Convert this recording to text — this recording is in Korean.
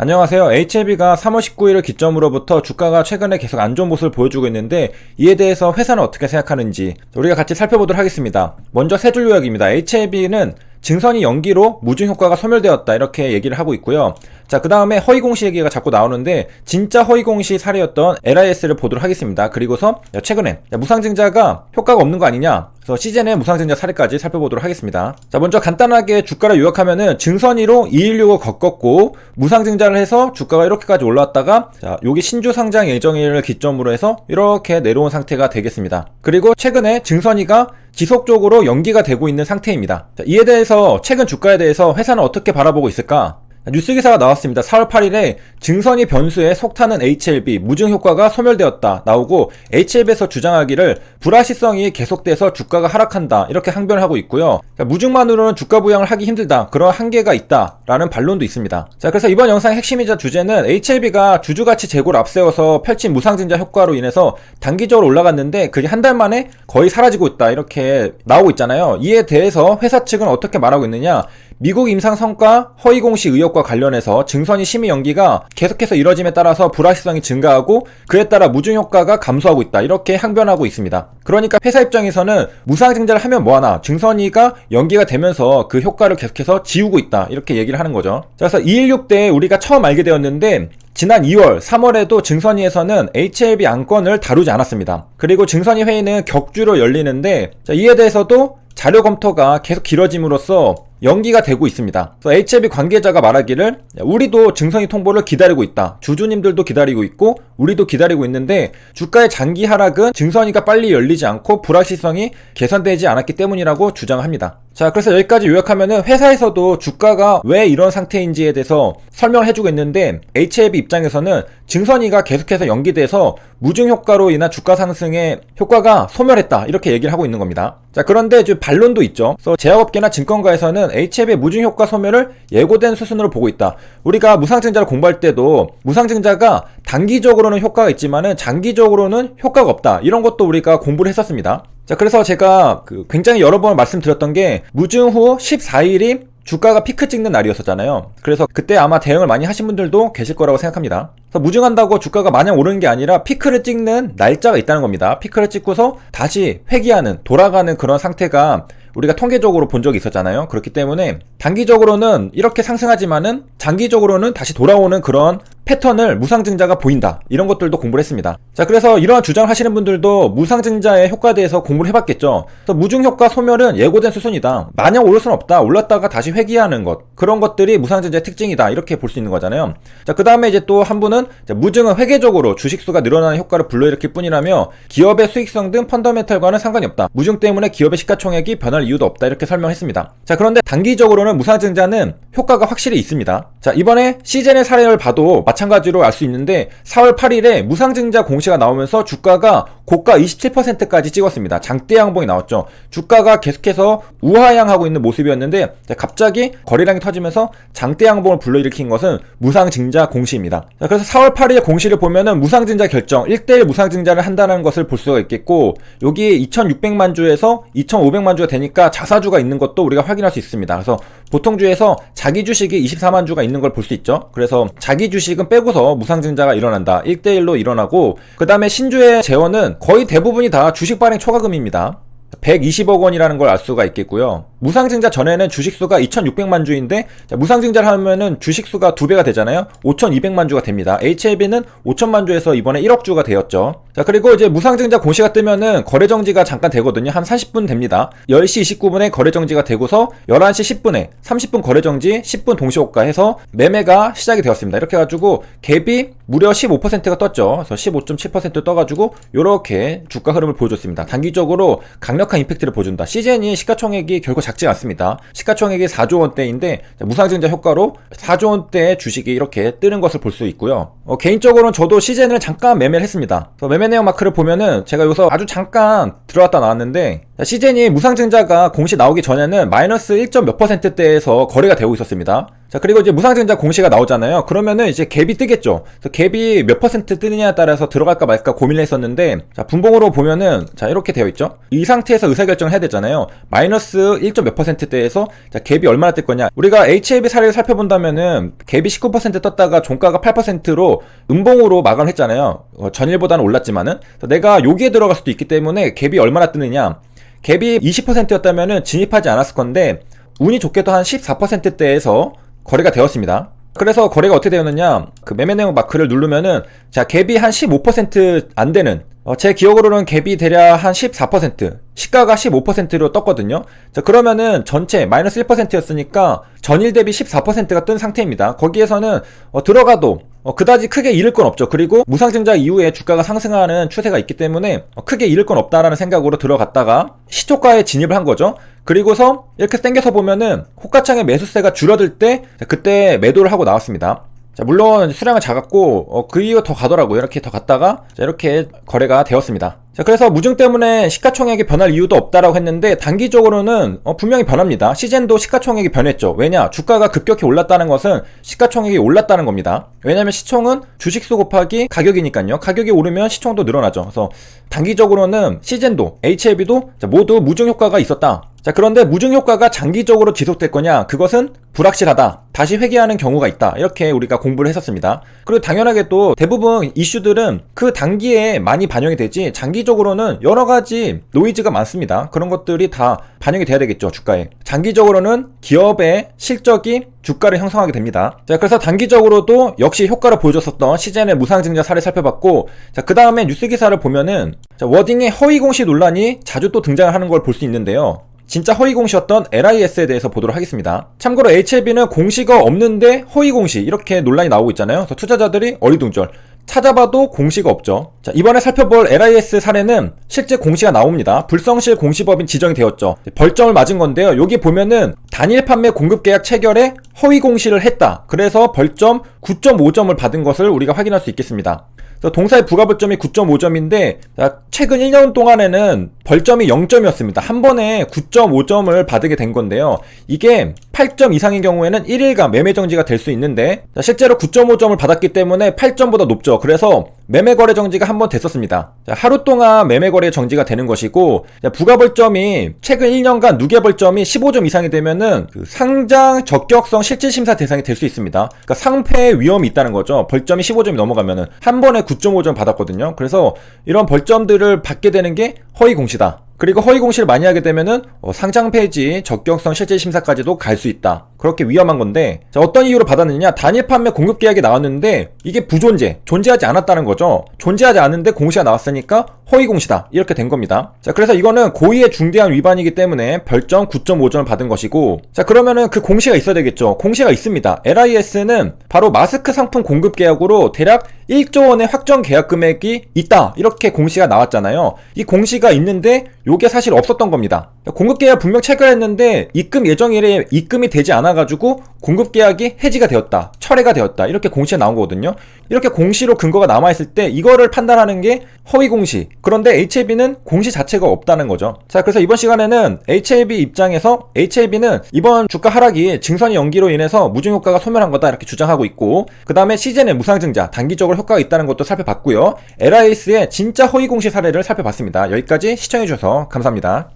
안녕하세요. HLB가 3월 19일을 기점으로부터 주가가 최근에 계속 안 좋은 모습을 보여주고 있는데 이에 대해서 회사는 어떻게 생각하는지 우리가 같이 살펴보도록 하겠습니다. 먼저 세 줄 요약입니다. HLB는 증선이 연기로 무증 효과가 소멸되었다 이렇게 얘기를 하고 있고요. 자, 그 다음에 허위공시 얘기가 자꾸 나오는데 진짜 허위공시 사례였던 LIS를 보도록 하겠습니다. 그리고서 최근에 무상증자가 효과가 없는 거 아니냐, 그래서 시즌의 무상증자 사례까지 살펴보도록 하겠습니다. 자, 먼저 간단하게 주가를 요약하면은 증선이로 216을 겪었고 무상증자를 해서 주가가 이렇게까지 올라왔다가 자, 여기 신주 상장 예정일을 기점으로 해서 이렇게 내려온 상태가 되겠습니다. 그리고 최근에 증선이가 지속적으로 연기가 되고 있는 상태입니다. 자, 이에 대해서 최근 주가에 대해서 회사는 어떻게 바라보고 있을까? 뉴스 기사가 나왔습니다. 4월 8일에 증선이 변수에 속타는 HLB 무증 효과가 소멸되었다 나오고, HLB에서 주장하기를 불확실성이 계속돼서 주가가 하락한다 이렇게 항변을 하고 있고요. 무증만으로는 주가 부양을 하기 힘들다, 그런 한계가 있다 라는 반론도 있습니다. 자, 그래서 이번 영상의 핵심이자 주제는 HLB가 주주가치 재고를 앞세워서 펼친 무상증자 효과로 인해서 단기적으로 올라갔는데 그게 한 달 만에 거의 사라지고 있다 이렇게 나오고 있잖아요. 이에 대해서 회사 측은 어떻게 말하고 있느냐, 미국 임상 성과 허위 공시 의혹과 관련해서 증선이 심의 연기가 계속해서 이뤄짐에 따라서 불확실성이 증가하고 그에 따라 무증 효과가 감소하고 있다 이렇게 항변하고 있습니다. 그러니까 회사 입장에서는 무상증자를 하면 뭐하나, 증선이가 연기가 되면서 그 효과를 계속해서 지우고 있다 이렇게 얘기를 하는 거죠. 자, 그래서 216 때 우리가 처음 알게 되었는데 지난 2월, 3월에도 증선위에서는 HLB 안건을 다루지 않았습니다. 그리고 증선위 회의는 격주로 열리는데 자, 이에 대해서도 자료 검토가 계속 길어짐으로써 연기가 되고 있습니다. 그래서 HLB 관계자가 말하기를 우리도 증선이 통보를 기다리고 있다, 주주님들도 기다리고 있고 우리도 기다리고 있는데 주가의 장기 하락은 증선이가 빨리 열리지 않고 불확실성이 개선되지 않았기 때문이라고 주장합니다. 자, 그래서 여기까지 요약하면은 회사에서도 주가가 왜 이런 상태인지에 대해서 설명을 해주고 있는데 HLB 입장에서는 증선이가 계속해서 연기돼서 무증 효과로 인한 주가 상승의 효과가 소멸했다 이렇게 얘기를 하고 있는 겁니다. 자, 그런데 좀 반론도 있죠. 그래서 제약업계나 증권가에서는 HLB의 무증 효과 소멸을 예고된 수순으로 보고 있다. 우리가 무상증자를 공부할 때도 무상증자가 단기적으로는 효과가 있지만은 장기적으로는 효과가 없다 이런 것도 우리가 공부를 했었습니다. 자, 그래서 제가 굉장히 여러 번 말씀드렸던 게 무증 후 14일이 주가가 피크 찍는 날이었었잖아요. 그래서 그때 아마 대응을 많이 하신 분들도 계실 거라고 생각합니다. 그래서 무증한다고 주가가 마냥 오르는 게 아니라 피크를 찍는 날짜가 있다는 겁니다. 피크를 찍고서 다시 회귀하는, 돌아가는 그런 상태가 우리가 통계적으로 본 적이 있었잖아요. 그렇기 때문에 단기적으로는 이렇게 상승하지만은 장기적으로는 다시 돌아오는 그런 패턴을 무상증자가 보인다, 이런 것들도 공부를 했습니다. 자, 그래서 이러한 주장을 하시는 분들도 무상증자의 효과에 대해서 공부를 해봤겠죠. 그래서 무증 효과 소멸은 예고된 수순이다, 마냥 오를 수는 없다, 올랐다가 다시 회귀하는 것, 그런 것들이 무상증자의 특징이다 이렇게 볼 수 있는 거잖아요. 자, 그 다음에 이제 또 한 분은 무증은 회계적으로 주식수가 늘어나는 효과를 불러일으킬 뿐이라며 기업의 수익성 등 펀더멘털과는 상관이 없다, 무증 때문에 기업의 시가총액이 변할 이유도 없다 이렇게 설명했습니다. 자, 그런데 단기적으로는 무상증자는 효과가 확실히 있습니다. 자, 이번에 시즌의 사례를 봐도 마찬가지로 알 수 있는데 4월 8일에 무상증자 공시가 나오면서 주가가 고가 27%까지 찍었습니다. 장대 양봉이 나왔죠. 주가가 계속해서 우하향하고 있는 모습이었는데 갑자기 거래량이 터지면서 장대 양봉을 불러일으킨 것은 무상증자 공시입니다. 자, 그래서 4월 8일 공시를 보면은 무상증자 결정 1대1 무상증자를 한다는 것을 볼 수가 있겠고, 여기 2600만 주에서 2500만 주가 되니까 자사주가 있는 것도 우리가 확인할 수 있습니다. 그래서 보통 주에서 자기 주식이 24만 주가 있는 걸 볼 수 있죠. 그래서 자기 주식은 빼고서 무상증자가 일어난다, 1대1로 일어나고, 그 다음에 신주의 재원은 거의 대부분이 다 주식 발행 초과금입니다. 120억 원이라는 걸 알 수가 있겠고요. 무상증자 전에는 주식수가 2600만 주인데 무상증자를 하면은 주식수가 2배가 되잖아요. 5200만 주가 됩니다. HLB는 5000만 주에서 이번에 1억 주가 되었죠. 자, 그리고 이제 무상증자 공시가 뜨면은 거래정지가 잠깐 되거든요. 한 30분 됩니다. 10시 29분에 거래정지가 되고서 11시 10분에 30분 거래정지, 10분 동시호가 해서 매매가 시작이 되었습니다. 이렇게 해가지고 갭이 무려 15%가 떴죠. 그래서 15.7% 떠가지고 요렇게 주가 흐름을 보여줬습니다. 단기적으로 강력한 임팩트를 보여준다. 시즌이 시가총액이 결국 작지 않습니다. 시가총액이 4조 원대인데 무상증자 효과로 4조 원대의 주식이 이렇게 뜨는 것을 볼 수 있고요. 개인적으로는 저도 시즌을 잠깐 매매를 했습니다. 매매 내용 마크를 보면은 제가 여기서 아주 잠깐 들어갔다 나왔는데 시젠이 무상증자가 공시 나오기 전에는 마이너스 1점 몇 %대에서 거래가 되고 있었습니다. 자, 그리고 이제 무상증자 공시가 나오잖아요. 그러면은 이제 갭이 뜨겠죠. 그래서 갭이 몇 % 뜨느냐에 따라서 들어갈까 말까 고민을 했었는데, 자, 분봉으로 보면은, 자, 이렇게 되어 있죠. 이 상태에서 의사결정을 해야 되잖아요. 마이너스 1점 몇 %대에서, 자, 갭이 얼마나 뜰 거냐. 우리가 HLB 사례를 살펴본다면은, 갭이 19% 떴다가 종가가 8%로 음봉으로 마감을 했잖아요. 전일보다는 올랐지만은. 내가 여기에 들어갈 수도 있기 때문에 갭이 얼마나 뜨느냐. 갭이 20%였다면은 진입하지 않았을 건데, 운이 좋게도 한 14%대에서 거래가 되었습니다. 그래서 거래가 어떻게 되었느냐, 그 매매 내용 마크를 누르면은, 자, 갭이 한 15% 안 되는, 제 기억으로는 갭이 대략 한 14%, 시가가 15%로 떴거든요. 자, 그러면은 전체 마이너스 1%였으니까 전일 대비 14%가 뜬 상태입니다. 거기에서는 들어가도 그다지 크게 잃을 건 없죠. 그리고 무상증자 이후에 주가가 상승하는 추세가 있기 때문에 크게 잃을 건 없다라는 생각으로 들어갔다가 시초가에 진입을 한 거죠. 그리고서 이렇게 당겨서 보면은 호가창의 매수세가 줄어들 때 그때 매도를 하고 나왔습니다. 자, 물론 수량은 작았고 그 이후 더 가더라고요. 이렇게 더 갔다가 자, 이렇게 거래가 되었습니다. 자, 그래서 무증 때문에 시가총액이 변할 이유도 없다라고 했는데 단기적으로는 분명히 변합니다. 시젠도 시가총액이 변했죠. 왜냐? 주가가 급격히 올랐다는 것은 시가총액이 올랐다는 겁니다. 왜냐면 시총은 주식수 곱하기 가격이니까요. 가격이 오르면 시총도 늘어나죠. 그래서 단기적으로는 시젠도, HLB도 모두 무증 효과가 있었다. 자, 그런데 무증 효과가 장기적으로 지속될 거냐? 그것은 불확실하다. 다시 회귀하는 경우가 있다. 이렇게 우리가 공부를 했었습니다. 그리고 당연하게 또 대부분 이슈들은 그 단기에 많이 반영이 되지 장기적으로는 여러 가지 노이즈가 많습니다. 그런 것들이 다 반영이 돼야 되겠죠, 주가에. 장기적으로는 기업의 실적이 주가를 형성하게 됩니다. 자, 그래서 단기적으로도 역시 효과를 보여줬었던 시젠의 무상증자 사례 살펴봤고, 자, 그 다음에 뉴스 기사를 보면은, 자, 워딩의 허위 공시 논란이 자주 또 등장을 하는 걸 볼 수 있는데요. 진짜 허위 공시였던 LIS에 대해서 보도록 하겠습니다. 참고로 HLB는 공시가 없는데 허위 공시 이렇게 논란이 나오고 있잖아요. 그래서 투자자들이 어리둥절. 찾아봐도 공시가 없죠. 자, 이번에 살펴볼 LIS 사례는 실제 공시가 나옵니다. 불성실 공시법인 지정이 되었죠. 벌점을 맞은 건데요. 여기 보면은 단일 판매 공급 계약 체결에 허위 공시를 했다. 그래서 벌점 9.5점을 받은 것을 우리가 확인할 수 있겠습니다. 동사의 부가벌점이 9.5점인데 최근 1년 동안에는 벌점이 0점이었습니다. 한 번에 9.5점을 받게 된 건데요. 이게 8점 이상인 경우에는 1일간 매매 정지가 될 수 있는데 실제로 9.5점을 받았기 때문에 8점보다 높죠. 그래서 매매 거래 정지가 한 번 됐었습니다. 하루 동안 매매 거래 정지가 되는 것이고, 부가벌점이 최근 1년간 누계벌점이 15점 이상이 되면은 그 상장 적격성 실질심사 대상이 될 수 있습니다. 그러니까 상패 위험이 있다는 거죠. 벌점이 15점이 넘어가면은 한 번에 9.5점 받았거든요. 그래서 이런 벌점들을 받게 되는 게 허위 공시다. 그리고 허위 공시를 많이 하게 되면은 상장 폐지, 적격성 실질 심사까지도 갈 수 있다. 그렇게 위험한 건데, 자, 어떤 이유로 받았느냐? 단일 판매 공급 계약이 나왔는데 이게 부존재, 존재하지 않았다는 거죠. 존재하지 않은데 공시가 나왔으니까 허위 공시다. 이렇게 된 겁니다. 자, 그래서 이거는 고의의 중대한 위반이기 때문에 벌점 9.5점을 받은 것이고, 자, 그러면은 그 공시가 있어야 되겠죠. 공시가 있습니다. LIS는 바로 마스크 상품 공급 계약으로 대략 1조 원의 확정 계약 금액이 있다. 이렇게 공시가 나왔잖아요. 이 공시가 있는데 요게 사실 없었던 겁니다. 공급 계약 분명 체결했는데 입금 예정일에 입금이 되지 않아가지고 공급 계약이 해지가 되었다, 철회가 되었다, 이렇게 공시가 나온 거거든요. 이렇게 공시로 근거가 남아있을 때 이거를 판단하는 게 허위 공시. 그런데 HLB는 공시 자체가 없다는 거죠. 자, 그래서 이번 시간에는 HLB 입장에서 HLB는 이번 주가 하락이 증선이 연기로 인해서 무증 효과가 소멸한 거다 이렇게 주장하고 있고, 그 다음에 시젠의 무상증자 단기적으로 효과가 있다는 것도 살펴봤고요. LIS의 진짜 허위 공시 사례를 살펴봤습니다. 여기까지 시청해주셔서 감사합니다.